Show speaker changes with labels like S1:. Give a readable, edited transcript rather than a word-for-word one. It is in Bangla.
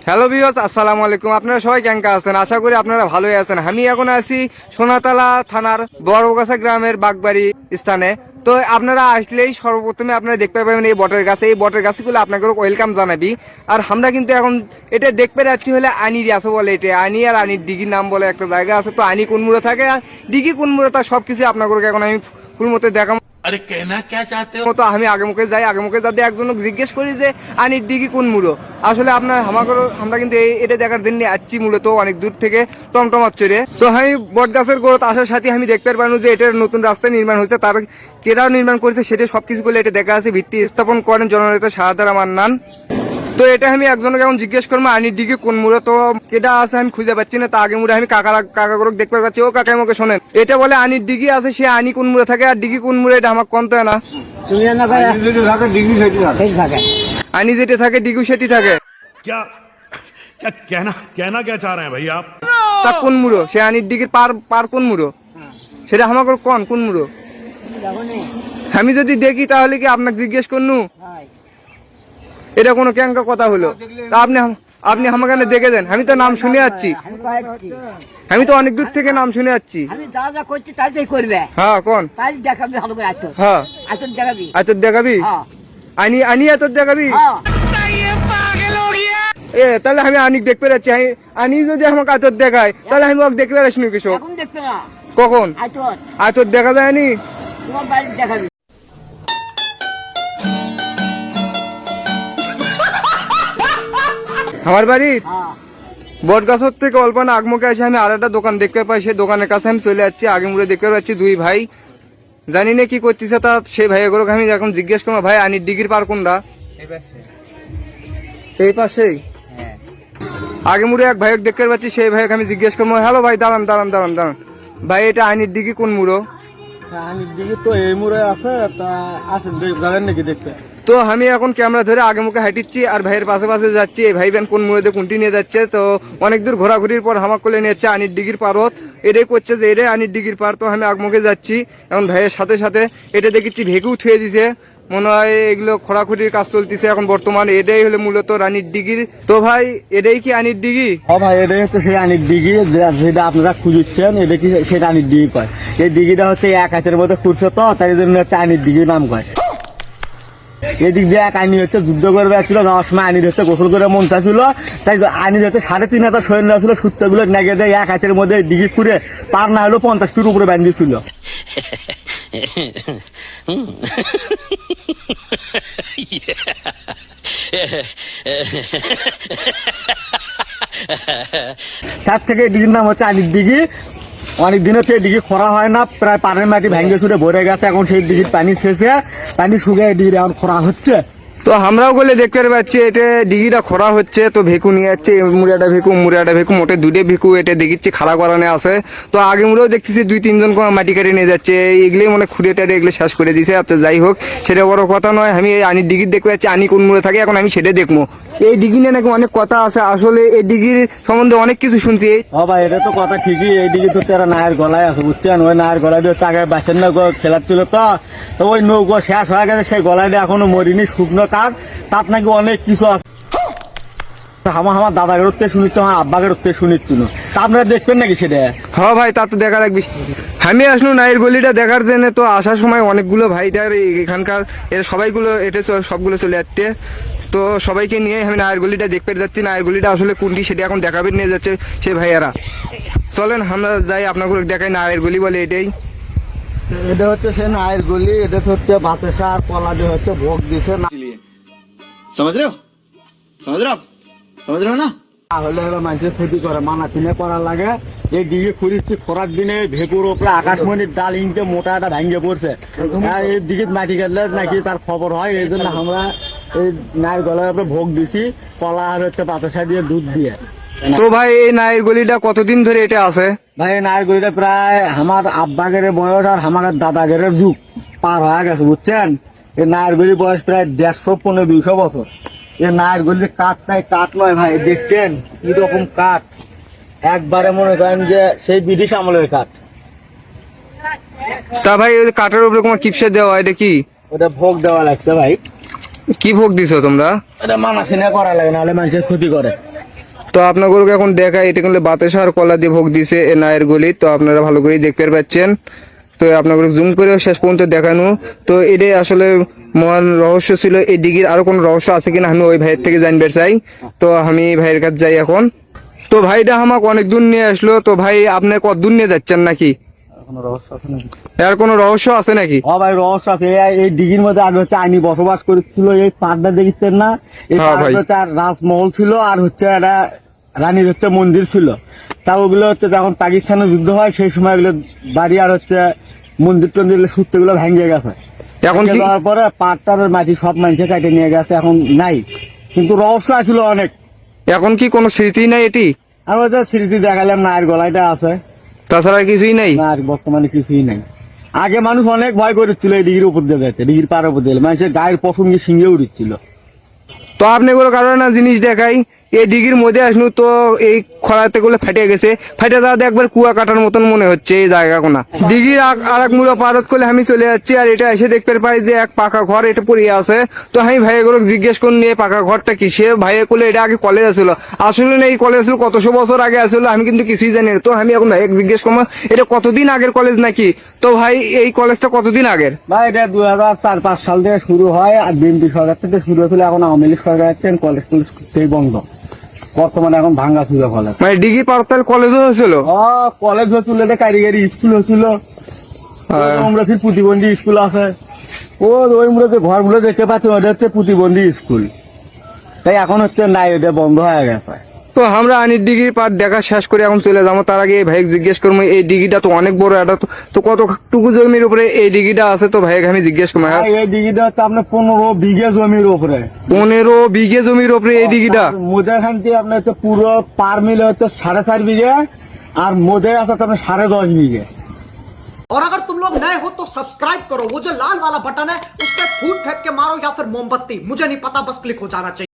S1: হ্যালো ভিউয়ার্স, আসসালামু আলাইকুম। আপনারা সবাই কেমন আছেন? আশা করি আপনারা ভালোই আছেন। আমি এখন আছি সোনাতলা থানার বড়গাছা গ্রামের বাগবাড়ি স্থানে। তো আপনারা আসলেই সর্বপ্রথমে আপনারা দেখতে পাবেন এই বটের গাছ। এই বটের গাছগুলো আপনাকে ওয়েলকাম জানাবি। আর আমরা কিন্তু এখন এটা দেখতে যাচ্ছি হলে আনির আছে বলে, এটা আনি আর আনির ডিগির নাম বলে একটা জায়গা আছে। তো আনি কোন মুড়ে থাকে আর ডিগি কোন মুড়ে, তার সবকিছু আপনাকে এখন আমি ফুল মতো দেখাবো।
S2: अरे कहना क्या चाहते हो?
S1: তো আমি আগে মুখে যাই, আগে মুখে যাতে একজন জিজ্ঞেস করি যে আনির ডিগি কোন মুড়ো। আসলে আপনার আমরা কিন্তু এটা দেখার জন্য আসছি মূলত অনেক দূর থেকে টমটমার চড়ে। তো আমি বট গাছের গোড়াতে আসার সাথে আমি দেখতে পারবো যে এটার নতুন রাস্তা নির্মাণ হয়েছে। তার কেরাও নির্মাণ করেছে সেটা সবকিছু করলে এটা দেখা আছে। ভিত্তি স্থাপন করেন জননেতা শাহাদার মান্নান। তো এটা আমি একজনকে এখন জিজ্ঞেস করবো আনির ডিগি কোন মুড়ো। তো কেটা আছে আমি খুঁজে পাচ্ছি না। তা আগে মুড়ে আমি কাকা করে দেখতে পাচ্ছি। ও কাকা আমাকে শোনেন, এটা বলে আনির ডিগি আছে, সে আনি কোন মুড়ে থাকে আর ডিগি কোন মুড়ে, এটা আমার কন্ত না। আনি যেটা থাকে ডিগু সেটি থাকে।
S2: क्या क्या कहना क्या चाह रहे हैं भाई आप?
S1: তা কোন মুড়ো? সে আনির ডিগির পার কোন মুড়ো সেটা আমাকে কোন মুড়ো। আমি যদি দেখি তাহলে কি আপনাকে জিজ্ঞেস করনু? এটা কোনো ক্যাঙ্কা কথা হলো? তা আপনি আমাকে দেখে দেন। আমি তো নাম শুনে যাচ্ছি, আমি তো অনেক দূর থেকে নাম শুনে যাচ্ছি।
S3: আমি যা যা করছি তাই তাই করবে।
S1: হ্যাঁ কোন
S3: তাই দেখাবি ভালো করে আইতো।
S1: হ্যাঁ
S3: আইতো দেখাবি।
S1: আতর দেখাবি?
S3: হ্যাঁ
S1: আনি আতর দেখাবি?
S3: হ্যাঁ
S1: তাহলে আমি আনিক দেখতে যাচ্ছি। আনি যদি আমাকে আতর দেখায় তাহলে আমি ওকে দেখতে পারিস নি কিছু?
S3: এখন দেখবে না।
S1: কখন
S3: আইতো
S1: আতর দেখা যায়নি?
S3: তোমার বাড়ি দেখাবি।
S1: আমার বাড়ি
S3: হ্যাঁ
S1: বটগাছর থেকে অল্প না আগমুখে এসে আমি আর একটা দোকান দেখতে পাই। সেই দোকানের কাছে আমি চলে যাচ্ছি। আগে মুড়ে দেখতে পাচ্ছি দুই ভাই, জানি না কি করতেছে। তা সেই ভাই এগুলোকে আমি এখন জিজ্ঞেস করবো, ভাই আনির ডিগির পার কোনটা? এই পাশেই আগে মুড়ে এক ভাই দেখতে পাচ্ছি। সেই ভাইকে আমি জিজ্ঞেস করবো, হ্যালো ভাই দাঁড়ান ভাই, এটা আনির ডিগি কোন মুড়ো?
S4: আনির দিকে তো এই মুড়ে আছে, তা আসেন যাবেন নাকি দেখতে?
S1: তো আমি এখন ক্যামেরা ধরে আগে মুখে হাঁটিচ্ছি আর ভাইয়ের পাশে যাচ্ছি। এই ভাই বেন কোন মুড়ে কোনটি নিয়ে যাচ্ছে। তো অনেক দূর ঘোরাঘুরির পর হামাক করলে নিয়ে যাচ্ছে আনির ডিগির পারত। এটাই করছে যে এটাই আনির ডিগির পার। তো আমি আগমুখে যাচ্ছি এখন ভাইয়ের সাথে এটা দেখেছি ভেগুও থুয়ে দিছে। মনে হয় এগুলো খোরাখুরির কাজ চলতেছে এখন বর্তমানে। এটাই হলো মূলত রানির ডিগির। তো ভাই এটাই কি আনির ডিগি?
S4: ও ভাই, এটাই হচ্ছে সেই আনির দিঘি যেটা আপনারা খুঁজছেন। এটা কি সেটা আনির দিঘি কয়। এই দিঘিটা হচ্ছে এক হাতের মধ্যে খুঁজছে, তো তাই জন্য হচ্ছে আনির দিঘির নাম কয়। এদিক দিয়ে এক আনি হচ্ছে যুদ্ধ করবে ছিল, যাওয়ার সময় আনির হচ্ছে গোসল করে মন চাইছিল, তাই আনির হচ্ছে 3.5 হাজার সৈন্য ছিল। সূত্রগুলো নেগে দেয় এক হাতের মধ্যে দিঘি খুঁড়ে পার না হলো 50 ফিট উপরে বান্ধিয়েছিল। তার থেকে ডিগির নাম হচ্ছে আনির দিঘি। অনেক দিন হচ্ছে ডিগি খরা হয় না, প্রায় পানের মাটি ভেঙে ছুটে ভরে গেছে। এখন সেই ডিগির পানি শেষে পানি শুকিয়ে ডিগির এখন খরা হচ্ছে।
S1: তো আমরাও বলে দেখতে পাচ্ছি এটা ডিগিটা খরা হচ্ছে। তো ভেকু নিয়ে যাচ্ছে, মুড়াটা ভেকু মোটে দুটে ভেকু এটা দেখিচ্ছি খাড়া করানো আছে। তো আগে মুড়েও দেখতেছি 2-3 জন মাটি কেটে নিয়ে যাচ্ছে। এইগুলোই মানে খুঁড়ে টাড়ে এগুলো শেষ করে দিছে। আচ্ছা যাই হোক, সেটা বড় কথা নয়। আমি এই আনির ডিগির দেখতে পাচ্ছি আনি কোন মুড়ে থাকে, এখন আমি সেটা দেখবো। এই ডিগি নিয়ে নাকি অনেক কথা আছে। আসলে এই ডিগির সম্বন্ধে অনেক কিছু শুনছি।
S4: ও ভাই, এটা তো কথা ঠিকই। এই দিকে তো তারা নায়ের গলায় আছে, বুঝছেন? ওই নায়ের গলায় দিয়ে টাকায় বাসের নৌকো খেলাচ্ছিল। তো ওই নৌকো শেষ হয়ে গেছে, সেই গলায় এখনো মরিনি, শুকনো কাঠ। তার নাকি অনেক কিছু আছে। আমার দাদাকে উঠতে শুনিচ্ছিল, আমার আব্বাকে উঠতে শুনিচ্ছিল। তা আপনারা দেখবেন নাকি সেটা?
S1: হ্যাঁ ভাই, তা তো দেখা রাখবি। আমি আসলো নায়ের গলিটা দেখার জন্য। তো আসার সময় অনেকগুলো ভাইটার এখানকার এরা সবগুলো চলে যাচ্ছে। তো সবাইকে নিয়ে আমি নায়ের গলিটা দেখতে যাচ্ছি। নায়ের গলিটা আসলে কোনটি সেটা এখন দেখাবে নিয়ে যাচ্ছে সে ভাইয়ারা। চলেন আমরা যাই, আপনাকে দেখাই নায়ের গলি বলে এটাই।
S4: এটা হচ্ছে সে নায়ের গলি। এটা হচ্ছে বাতাসা আর কলা দিয়ে হচ্ছে ভোগ দিছে না।
S5: समझ रहे हो समझ रहे हो ना?
S4: তাহলে হলো মানুষের ক্ষতি করে, মানা কিনে করা লাগে। এই দিকে খুঁড়িচ্ছি খরার দিনে ভেকুর ওপরে আকাশমণির ডাল ইনকে মোটা একটা ভেঙে পড়ছে। এই দিকে মাটি কাটলে নাকি তার খবর হয়। এই জন্য আমরা এই নায়ের গলার উপরে ভোগ দিছি, কলা আর হচ্ছে বাতাসা দিয়ে দুধ দিয়ে।
S1: তো ভাই এই নায়ের গলিটা কতদিন ধরে এটা আছে?
S4: ভাই এই নায়ের গলিটা প্রায় আমার আব্বাগের বয়স আর আমার দাদাগের যুগ পার হয়ে গেছে, বুঝছেন? এই নায়ের গলির বয়স প্রায় 150-200 বছর। এই নায়ের গলির কাঠটাই কাঠ নয় ভাই, দেখছেন কি রকম কাঠ। একবারে মনে করেন যে সেই ব্রিটিশ আমলের কাঠ।
S1: তা ভাই ওই কাঠের উপরে কোনো কিপসে দেওয়া, এটা কি?
S4: ওটা ভোগ দেওয়া লাগছে ভাই।
S1: কি ভোগ দিছো তোমরা?
S4: এটা মানা সিনা করা লাগে, নাহলে মানুষের ক্ষতি করে।
S1: তো আপনাদেরকে এখন দেখায় এটা কিন্তু বাতাসা আর কলা দিয়ে ভোগ দিছে এ নায়ের গলি। তো আপনারা ভালো করেই দেখতে পাচ্ছেন। তো আপনাদের জুম করেও শেষ পর্যন্ত দেখানো। তো এটাই আসলে মহান রহস্য ছিল। এই ডিগির আরো কোনো রহস্য আছে কিনা আমি ওই ভাইয়ের থেকে জানতে চাই। তো আমি ভাইয়ের কাছে যাই এখন। তো ভাইটা আমাকে অনেক দূর নিয়ে আসলো। তো ভাই আপনি কত দূর নিয়ে যাচ্ছেন নাকি?
S4: কোনো রহস্য আছে নাকি?
S1: এর কোনো রহস্য আছে নাকি?
S4: হ্যাঁ ভাই রহস্য আছে। এই দিঘির মধ্যে আগে হচ্ছে আইনি বসবাস করেছিল। এই পাড়টা দেখছেন না? এই
S1: হ্যাঁ ভাই।
S4: পাড়টা আর রাজমহল ছিল আর হচ্ছে একটা রানীর হচ্ছে মন্দির ছিল। তা ওগুলো হচ্ছে যখন পাকিস্তানের যুদ্ধ হয় সেই সময় এগুলো বাড়ি আর হচ্ছে মন্দির টন্দির সূত্র গুলো ভেঙে গেছে।
S1: এখন কি
S4: যাওয়ার পরে পাটটার মাটি সব মানুষে কাটে নিয়ে গেছে, এখন নাই। কিন্তু রহস্য আছিল অনেক।
S1: এখন কি কোনো স্মৃতি নাই এটি?
S4: আর ওই যে স্মৃতি দেখালাম নায়ের গলাইটা আছে,
S1: তাছাড়া কিছুই নাই।
S4: না আর বর্তমানে কিছুই নাই। আগে মানুষ অনেক ভয় করেছিল এই ডিগির উপর দিয়ে যেতে, ডিগির পাড়ের উপর দিয়ে মানুষের গায়ের পশমকে সিংহে উঠছিল।
S1: তো আপনি কোনো কারণে না জিনিস দেখাই এই ডিগির মধ্যে আসনু। তো এই খরাতে গুলো ফাটে গেছে, ফাটে যাওয়াতে একবার কুয়া কাটার মতন মনে হচ্ছে এই জায়গা কোনা। ডিগির আর এক মুড়ো পারত করলে আমি চলে যাচ্ছি। আর এটা এসে দেখতে পাই যে এক পাকা ঘর এটা পড়ে আছে। তো আমি ভাইয়েগুলো জিজ্ঞেস করে নিয়ে পাকা ঘরটা কিসে, ভাইয়ে করলে এটা আগে কলেজ আসছিল। আসলে না এই কলেজ আসলো কতশো বছর আগে আসলো, আমি কিন্তু কিছুই জানি না। তো আমি এখন ভাইকে জিজ্ঞেস করবো এটা কতদিন আগের কলেজ নাকি। তো ভাই এই কলেজটা কতদিন আগের?
S4: ভাই এটা 2004-5 সাল থেকে শুরু হয়। আর বিএনপি সরকার থেকে শুরু হয়েছিল, এখন আওয়ামী লীগ সরকার আছেন, কলেজ টলেজ করতেই বন্ধ। বর্তমানে এখন ভাঙ্গা ছিল কলেজ।
S1: মানে ডিগি পারতাল কলেজও হয়েছিল?
S4: কলেজ হয়েছিল, এটা কারিগরি স্কুল হয়েছিল। আমরা ফির প্রতিবন্ধী স্কুল আছে। ওই আমরা যে ঘরগুলো দেখতে পাচ্ছি ওটা হচ্ছে প্রতিবন্ধী স্কুল। তাই এখন হচ্ছে নাই, ওটা বন্ধ হয়ে গেছে।
S1: তো আমরা আনির ডিগির পার দেখা শেষ করে এখন চলে যাবো। তার আগে ভাই জিজ্ঞেস করবো এই ডিগিটা তো অনেক বড়। এটা তো কতটুকু জমির উপরে এই ডিগিটা আছে? তো ভাইকে আমি জিজ্ঞেস করবো।
S4: আর এই দিঘিটা হচ্ছে আপনার 15 বিঘে জমির উপরে।
S1: 15 বিঘে জমির উপরে এই ডিগিটা?
S4: মোদেখান থেকে আপনার হচ্ছে পুরো পার মিলে হচ্ছে 4.5 বিঘে। আর মোদে আছে আপনার 10.5 বিঘে।
S6: और अगर तुम लोग नए हो तो सब्सक्राइब करो, वो जो लाल वाला बटन है उस पर फूट फेंक के मारो या फिर मोमबत्ती, मुझे नहीं पता, बस क्लिक हो जाना चाहिए।